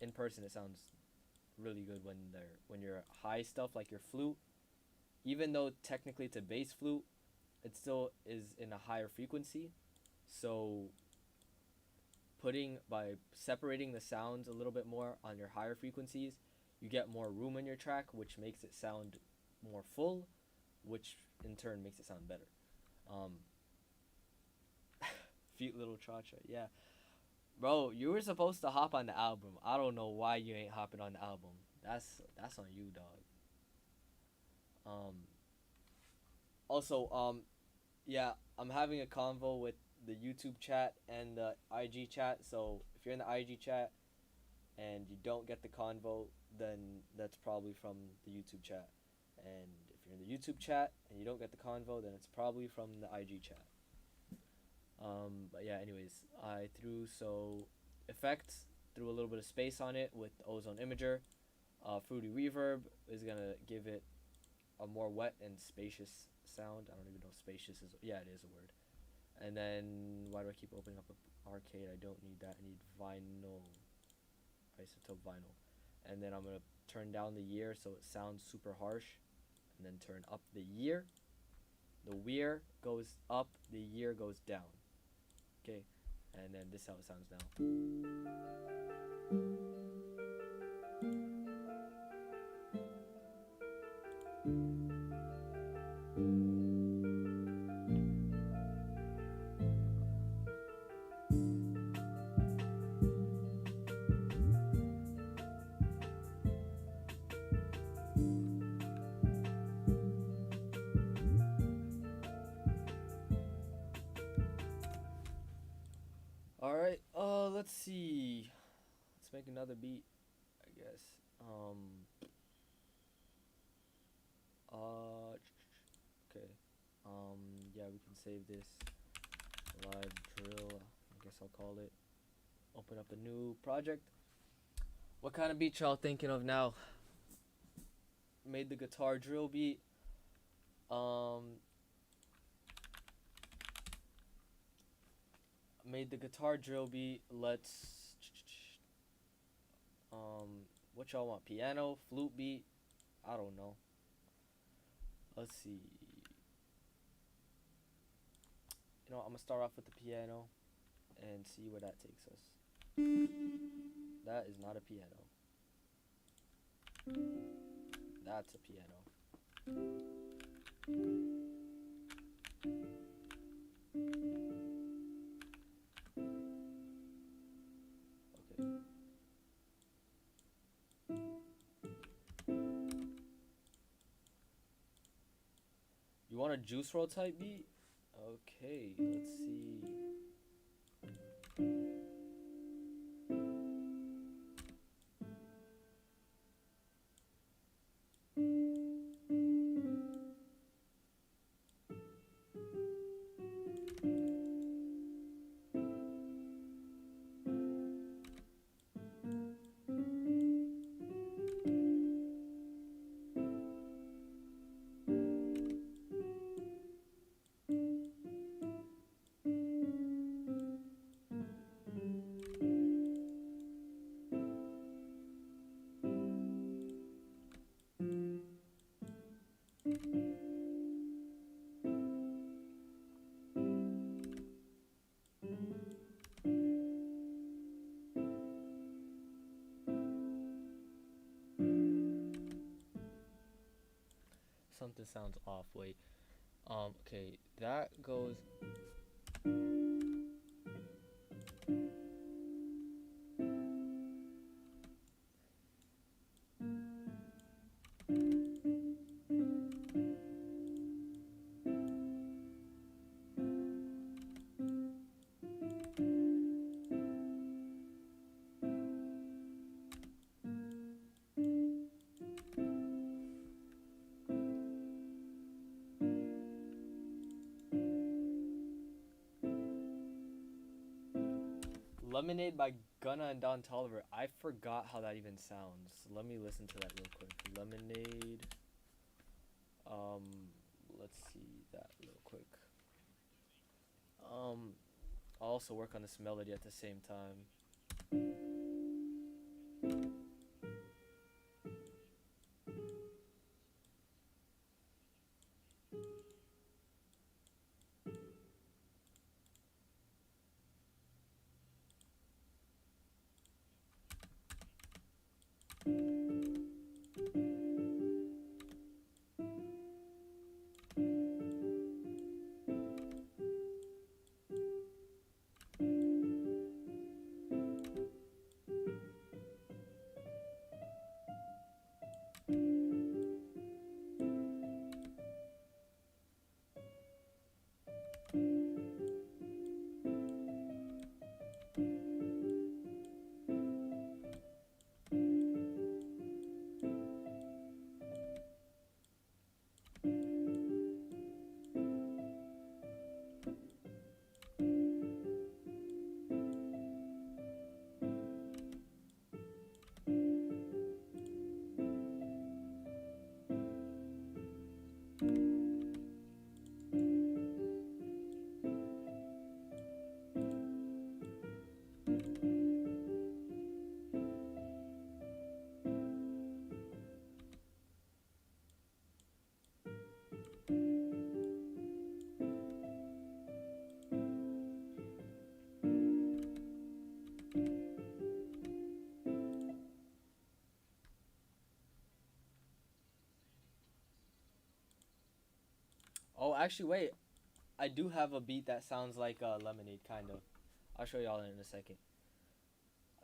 [SPEAKER 1] in person. It sounds really good when you're high stuff like your flute. Even though technically it's a bass flute, it still is in a higher frequency. So by separating the sounds a little bit more on your higher frequencies, you get more room in your track, which makes it sound more full, which in turn makes it sound better. Feet Little Chacha, yeah. Bro, you were supposed to hop on the album. I don't know why you ain't hopping on the album. That's on you, dog. Also, yeah, I'm having a convo with the YouTube chat and the IG chat. So if you're in the IG chat and you don't get the convo, then that's probably from the YouTube chat. And if you're in the YouTube chat and you don't get the convo, then it's probably from the IG chat. But yeah, anyways, I threw effects, threw a little bit of space on it with Ozone Imager. Fruity Reverb is gonna give it a more wet and spacious sound. I don't even know if spacious is, yeah, it is a word. And then, why do I keep opening up a arcade? I don't need that. I need vinyl, Isotope Vinyl. And then I'm gonna turn down the year so it sounds super harsh, and then turn up the year. The weir goes up, the year goes down. Okay, and then this is how it sounds now. Alright, let's see. Let's make another beat, I guess. Okay. Yeah, we can save this. Live drill, I guess I'll call it. Open up a new project. What kind of beat y'all thinking of now? Made the guitar drill beat. Made the guitar drill beat. Let's what y'all want? Piano, flute beat? I don't know. Let's see. You know, I'm gonna start off with the piano and see where that takes us. That is not a piano. That's a piano. Okay. You want a juice roll type beat? Okay, let's see. Something sounds off. Wait. Okay, that goes. Lemonade by Gunna and Don Toliver. I forgot how that even sounds. Let me listen to that real quick. Lemonade. Let's see that real quick. I'll also work on this melody at the same time. Oh, actually, wait. I do have a beat that sounds like Lemonade, kind of. I'll show y'all in a second.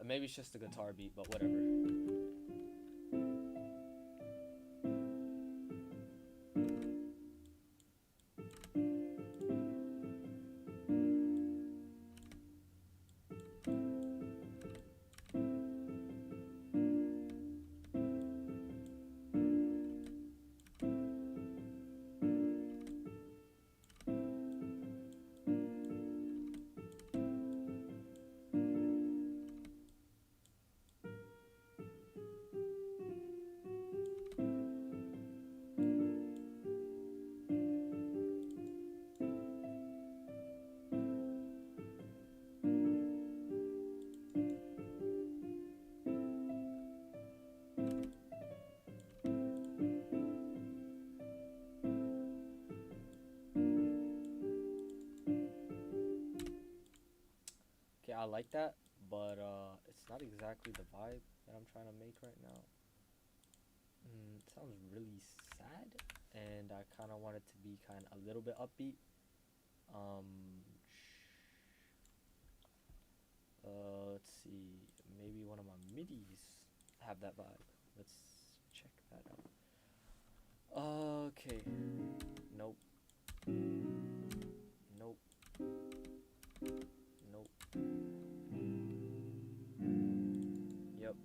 [SPEAKER 1] Maybe it's just a guitar beat, but whatever. Okay, I like that, but it's not exactly the vibe that I'm trying to make right now. It sounds really sad, and I kind of want it to be kind of a little bit upbeat. Um, let's see, maybe one of my midis have that vibe. Let's check that out. Okay, nope, nope, nope. Yep.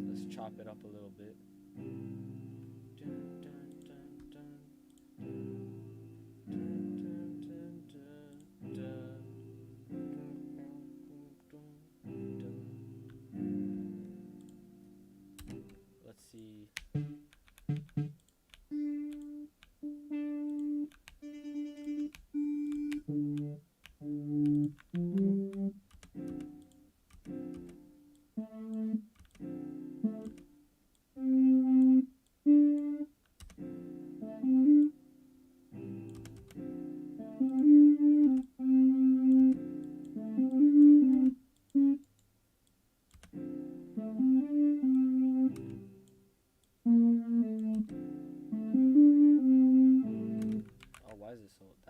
[SPEAKER 1] Let's chop it up a little bit. Let's see.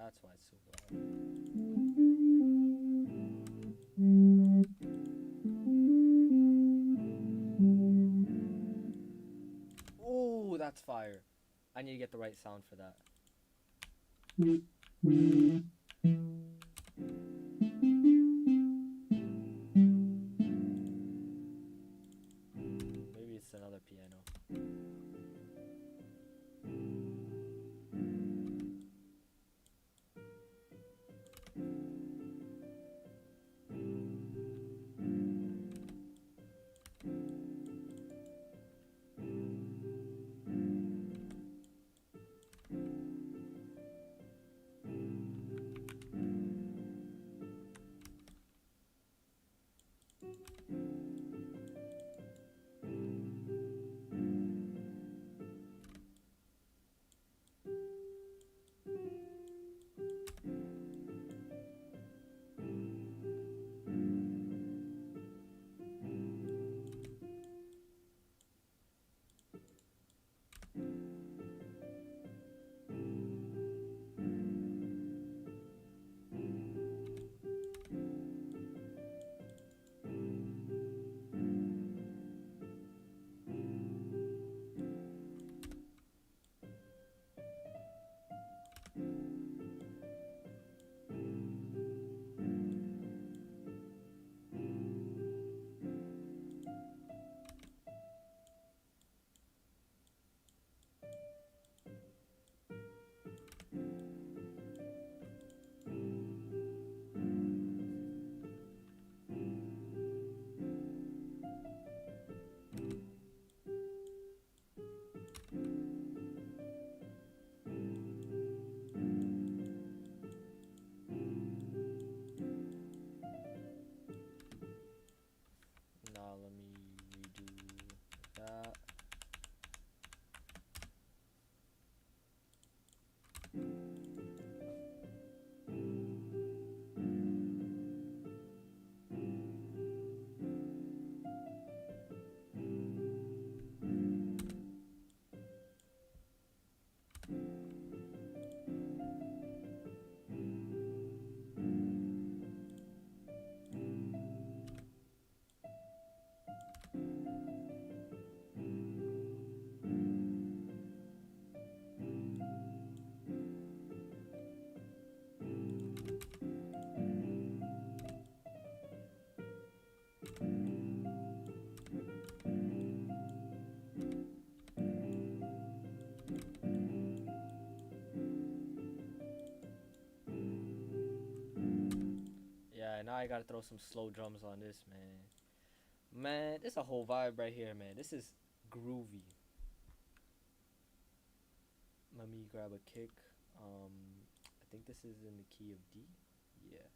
[SPEAKER 1] That's why it's so loud. Ooh, that's fire. I need to get the right sound for that. Maybe it's another piano. Now let me redo that. Yeah, now I gotta throw some slow drums on this, man. Man, this is a whole vibe right here, man. This is groovy. Let me grab a kick. I think this is in the key of D. Yeah.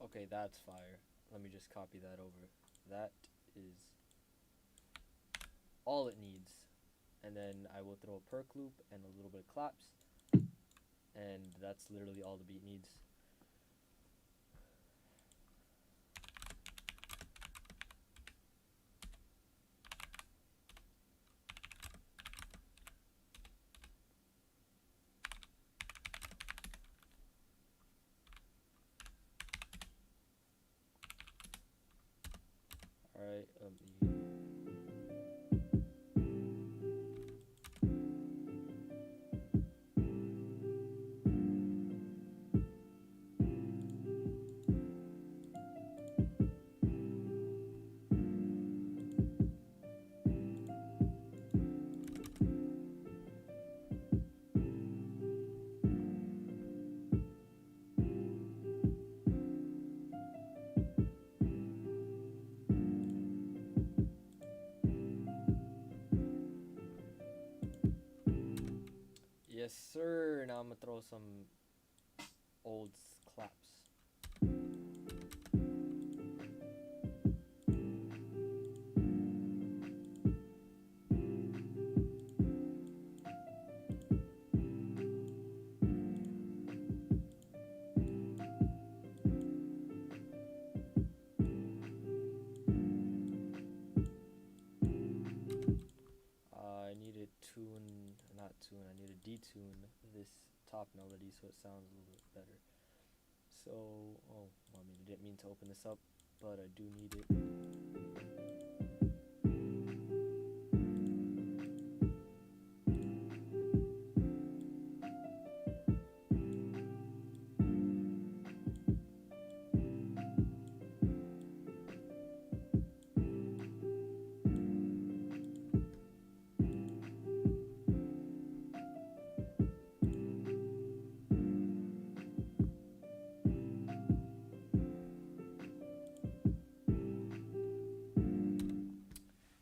[SPEAKER 1] Okay, that's fire. Let me just copy that over. That is all it needs. And then I will throw a perk loop and a little bit of claps. And that's literally all the beat needs. Alright, yes, sir. Now I'm gonna throw some old claps. I need to I need to detune this top melody so it sounds a little bit better. So, oh, I mean, I didn't mean to open this up, but I do need it.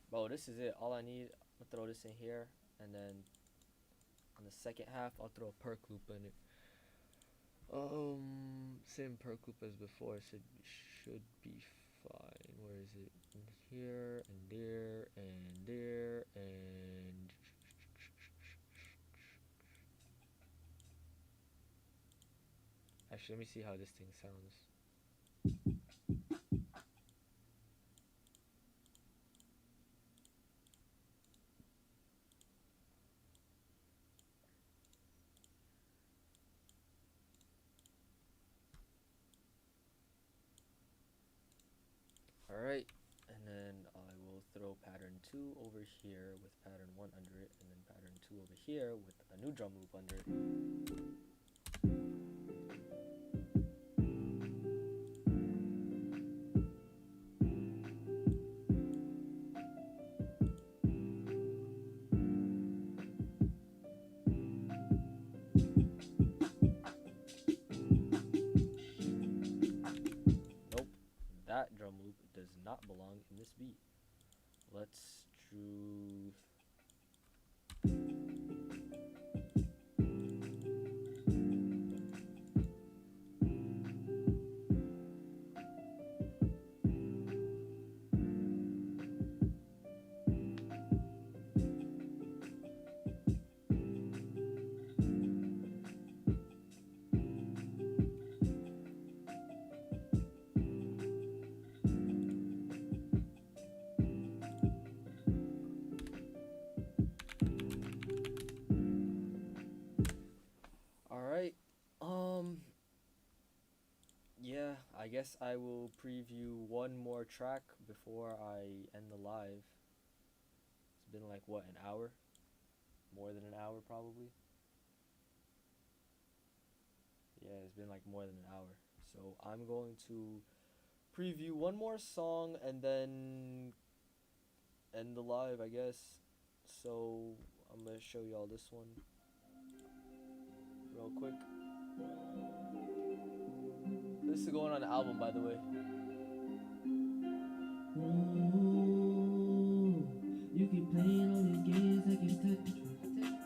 [SPEAKER 1] Bro, this is it. All I need, I'll throw this in here, and then on the second half, I'll throw a perk loop in it. Same perk loop as before. Should be fine. Where is it? In here and there and there and. Actually, let me see how this thing sounds. Alright, and then I will throw pattern 2 over here with pattern 1 under it, and then pattern 2 over here with a new drum loop under it. That drum loop does not belong in this beat. Let's do. Alright, yeah, I guess I will preview one more track before I end the live. It's been like, what, an hour? More than an hour, probably. Yeah, it's been like more than an hour. So I'm going to preview one more song and then end the live, I guess. So I'm gonna show y'all this one real quick. This is going on the album, by the way.
[SPEAKER 2] You keep playing all these games like it's Tetris.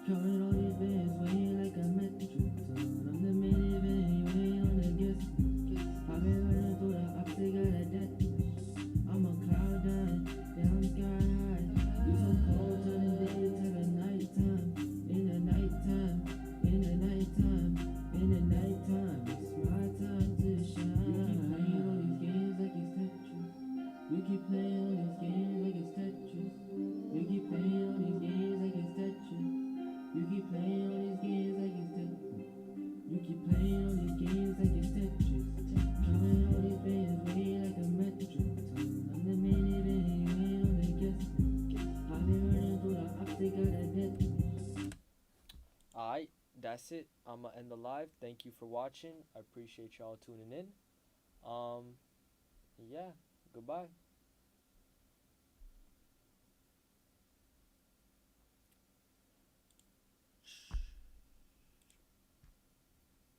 [SPEAKER 2] Counting all these bands, weighing like a metric. I'm the main event, you ain't on the guest list. I've been running through the ups, they got a death wish. I'm a cloud nine, yeah, I'm sky high. You so cold, turning day to the nighttime. In the nighttime, in the nighttime, in the nighttime. It's my time to shine. You keep playing all these games like it's Tetris. You keep playing all these games like it's Tetris. You keep playing all these games like it's Tetris. You keep playing all these games like it's Tetris. Counting all these bands, weighing like a metric ton. I'm the main event, you ain't on the guest list. I've been running through the ups, they got a death wish.
[SPEAKER 1] Alright, that's it. I'm gonna end the live. Thank you for watching. I appreciate y'all tuning in. Yeah, goodbye.